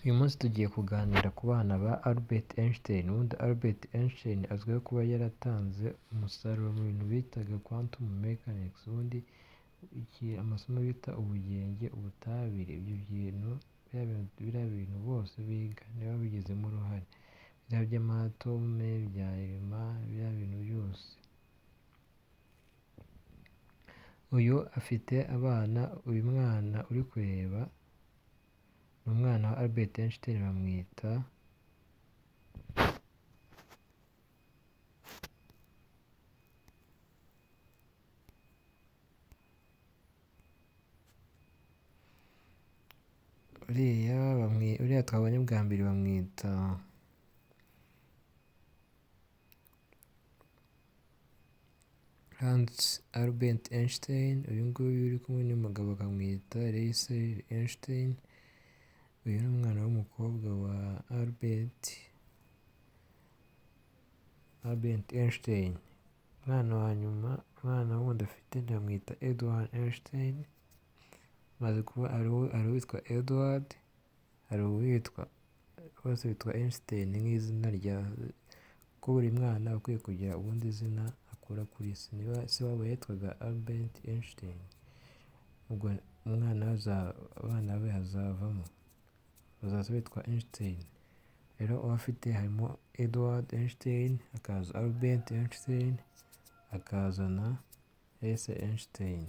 Uyu munsi tugiye kuganira ku bana ba Albert Einstein. Ubundi Albert Einstein azwiho kuba yaratanze umusaruro mu bintu bitaga quantum mechanics, ubundi amasomo bita ubugenge, ubutabire, ibyo bintu biriya bintu bose biga niwe wabigizemo uruhare, biriya by'amatome, bya elema, biriya bintu byose. Uyu afite abana, uyu mwana uri kureba ni umwana wa Albert Einstein, bamwita uriya twabonye bwa mbere bamwita Hans Albert Einstein. Uyu nguyu uri kumwe n'umugabo bakamwita Einstein. Uyu ni umwana w'umukobwa wa Albert Einstein. Umwana wa nyuma, umwana wundi afite ndamwita Edward Einstein. Maze kuba hari uwitwa Edward, hari uwitwa, bose bitwa Einstein nk'izina rya, ko buri mwana akwiye kugira ubundi zina akura kuri isi. Niba se wabo yitwaga Albert Einstein, ubwo abana be hazavamo bazaza bitwa Einstein. Rero abafite harimo Edward Einstein, hakaza Albert Einstein, hakaza na Einstein.